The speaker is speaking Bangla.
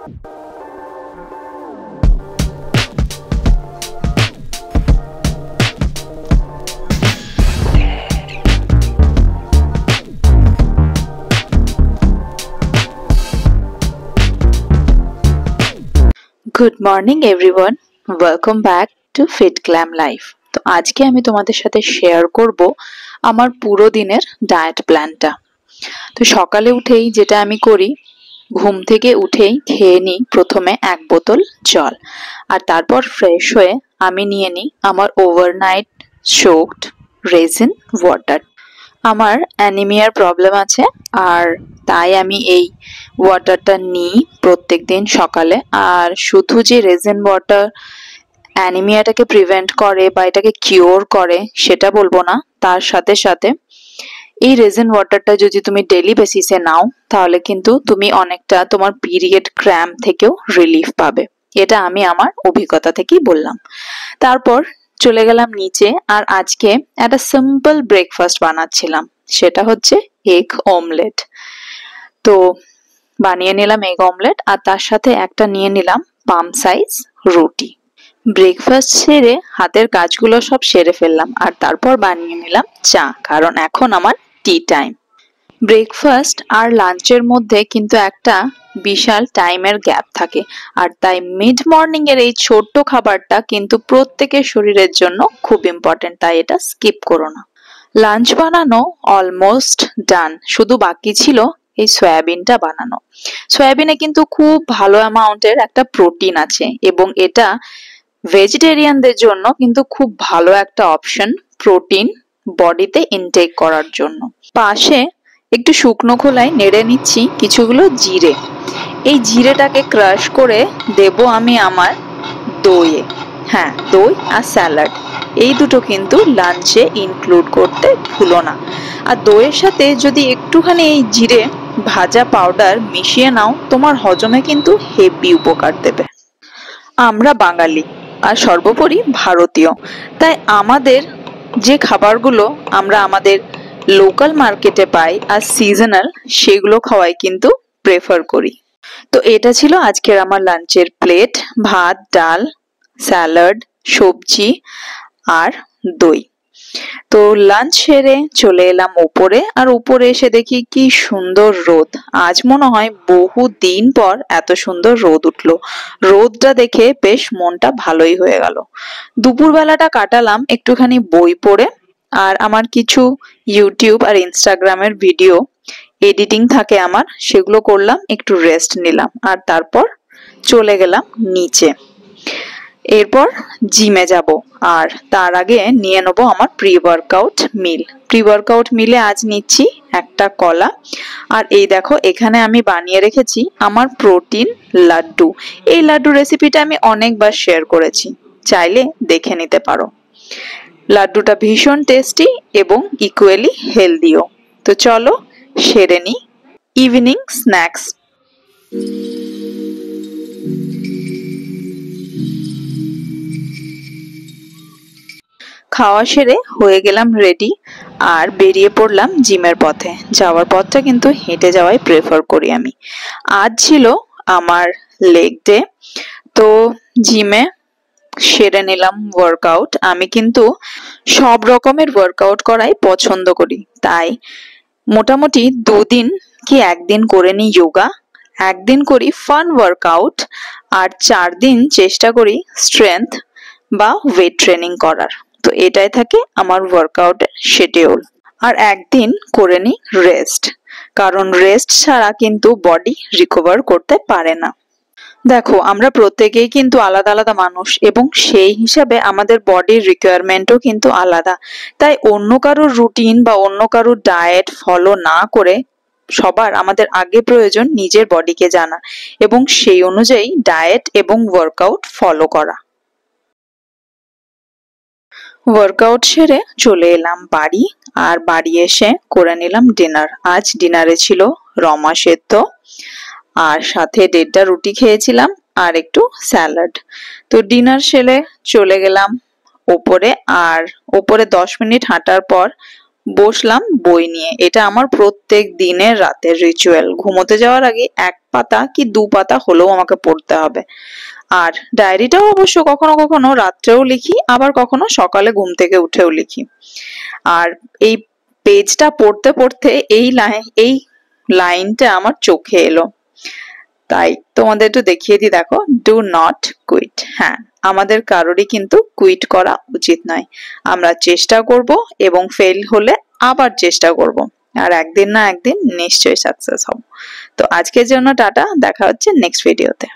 Good morning everyone, welcome back to Fit Glam Life. তো আজকে আমি তোমাদের সাথে শেয়ার করব আমার পুরো দিনের ডায়েট প্ল্যানটা। তো সকালে উঠেই যেটা আমি করি, ঘুম থেকে উঠেই খেয়ে নিই প্রথমে 1 বোতল জল, আর তারপর ফ্রেশ হয়ে আমি নিয়ে নিই আমার ওভারনাইট সোকড রেজিন ওয়াটার। আমার অ্যানিমিয়ার প্রবলেম আছে, আর তাই আমি এই ওয়াটারটা নিই প্রত্যেকদিন সকালে। আর শুধু যে রেজিন ওয়াটার অ্যানিমিয়াটাকে প্রিভেন্ট করে বা এটাকে কিওর করে সেটা বলবো না, তার সাথে সাথে এই রেজিন ওয়াটারটা যদি তুমি ডেইলি বেসিসে নাও তাহলে কিন্তু তুমি অনেকটা তোমার পিরিয়ড ক্র্যাম্প থেকেও রিলিফ পাবে। এটা আমি আমার অভিজ্ঞতা থেকেই বললাম। তারপর চলে গেলাম নিচে, আর আজকে একটা সিম্পল ব্রেকফাস্ট বানাচ্ছিলাম, সেটা হচ্ছে এগ অমলেট। তো বানিয়ে নিলাম এগ অমলেট, আর তার সাথে একটা নিয়ে নিলাম পাম সাইজ রুটি। ব্রেকফাস্ট সেরে হাতের কাজগুলো সব সেরে ফেললাম, আর তারপর বানিয়ে নিলাম চা, কারণ এখন আমার টি টাইম। ব্রেকফাস্ট আর লাঞ্চের মধ্যে কিন্তু একটা বিশাল টাইমের গ্যাপ থাকে, আর তাই মিড মর্নিং এর এই ছোট্ট খাবারটা কিন্তু প্রত্যেকের শরীরের জন্য খুব ইম্পর্টেন্ট, তাই এটা স্কিপ করো না। লাঞ্চ বানানো অলমোস্ট ডান, শুধু বাকি ছিল এই সয়াবিনটা বানানো। সয়াবিনে কিন্তু খুব ভালো অ্যামাউন্টের একটা প্রোটিন আছে, এবং এটা ভেজিটেরিয়ানদের জন্য কিন্তু খুব ভালো একটা অপশন প্রোটিন বডিতে ইনটেক করার জন্য। পাশে একটু শুকনো খোলায় নেড়ে নিচ্ছি কিছুগুলো জিরে। এই জিরেটাকে ক্রাশ করে দেব আমি আমার দইয়ে। হ্যাঁ, দই আর স্যালাড, এই দুটো কিন্তু লাঞ্চে ইনক্লুড করতে ভুলো না। আর দইয়ের সাথে যদি একটুখানি এই জিরে ভাজা পাউডার মিশিয়ে নাও, তোমার হজমে কিন্তু হেভি উপকার দেবে। আমরা বাঙালি আর সর্বোপরি ভারতীয়, তাই আমাদের যে খাবারগুলো আমরা আমাদের লোকাল মার্কেটে পাই আর সিজনাল, সেগুলো খাওয়াই কিন্তু প্রেফার করি। তো এটা ছিল আজকের আমার লাঞ্চের প্লেট: ভাত, ডাল, স্যালাড, সবজি আর দই। তো লাঞ্চ সেরে চলে এলাম উপরে, আর উপরে এসে দেখি কি সুন্দর রোদ। আজ মনে হয় বহু দিন পর এত সুন্দর রোদ উঠলো। রোদটা দেখে বেশ মনটা ভালোই হয়ে গেল। দুপুর বেলাটা কাটালাম একটুখানি বই পড়ে, আর আমার কিছু ইউটিউব আর ইনস্টাগ্রামের ভিডিও এডিটিং থাকে আমার, সেগুলো করলাম, একটু রেস্ট নিলাম, আর তারপর চলে গেলাম নিচে। এরপর জিমে যাব, আর তার আগে নিয়ে নেবো আমার প্রি ওয়ার্কআউট মিল। প্রি ওয়ার্কআউট মিলে আজ নিচ্ছি একটা কলা, আর এই দেখো এখানে আমি বানিয়ে রেখেছি আমার প্রোটিন লাড্ডু। এই লাড্ডু রেসিপিটা আমি অনেকবার শেয়ার করেছি, চাইলে দেখে নিতে পারো। লাড্ডুটা ভীষণ টেস্টি এবং ইকুয়ালি হেলদিও। তো চলো সেরে নি ইভিনিং স্ন্যাক্স। খাওয়া সেরে হয়ে গেলাম রেডি, আর বেরিয়ে পড়লাম জিমের পথে। যাওয়ার পথটা কিন্তু হেঁটে যাওয়াই প্রেফার করি আমি। আজ ছিল আমার লেগ ডে, তো জিমে সেরে নিলাম ওয়ার্কআউট। আমি কিন্তু সব রকমের ওয়ার্কআউট করাই পছন্দ করি, তাই মোটামুটি 2 দিন কি 1 দিন করে নিই যোগা, 1 দিন করি ফান ওয়ার্কআউট, আর 4 দিন চেষ্টা করি স্ট্রেংথ বা ওয়েট ট্রেনিং করার। তো এটাই থাকে আমার ওয়ার্কআউটের শিডিউল। আর 1 দিন করে নিই রেস্ট, কারণ রেস্ট ছাড়া কিন্তু বডি রিকভার করতে পারে না। দেখো, আমরা প্রত্যেকেই কিন্তু আলাদা আলাদা মানুষ, এবং সেই হিসাবে আমাদের বডির রিকোয়ারমেন্টও কিন্তু আলাদা। তাই অন্য কারোর রুটিন বা অন্য কারোর ডায়েট ফলো না করে সবার আমাদের আগে প্রয়োজন নিজের বডিকে জানা, এবং সেই অনুযায়ী ডায়েট এবং ওয়ার্কআউট ফলো করা। ওয়ার্কআউট সেরে চলে এলাম বাড়ি, আর বাড়ি এসে করে নিলাম ডিনার। আজ ডিনারে ছিল রমা সেদ্ধ, আর সাথে 1.5টা রুটি খেয়েছিলাম, আর একটু স্যালাড। তো ডিনার সেরে চলে গেলাম ওপরে, আর ওপরে 10 মিনিট হাঁটার পর বসলাম বই নিয়ে। এটা আমার প্রত্যেক দিনের রাতের রিচুয়াল। ঘুমোতে যাওয়ার আগে 1 পাতা কি 2 পাতা হলেও আমাকে পড়তে হবে। আর ডায়েরিটাও অবশ্য কখনো কখনো রাত্রেও লিখি, আবার কখনো সকালে ঘুম থেকে উঠেও লিখি। আর এই পেজটা পড়তে পড়তে এই লাইনটা আমার চোখে এলো, তাই তোমাদের একটু দেখিয়ে দিই। দেখো, ডু নট কুইট। হ্যাঁ, আমাদের কারোরই কিন্তু কুইট করা উচিত নয়। আমরা চেষ্টা করব এবং ফেল হলে আবার চেষ্টা করব, আর একদিন না একদিন নিশ্চয়ই সাকসেস হব। তো আজকের জন্য টাটা, দেখা হচ্ছে নেক্সট ভিডিওতে।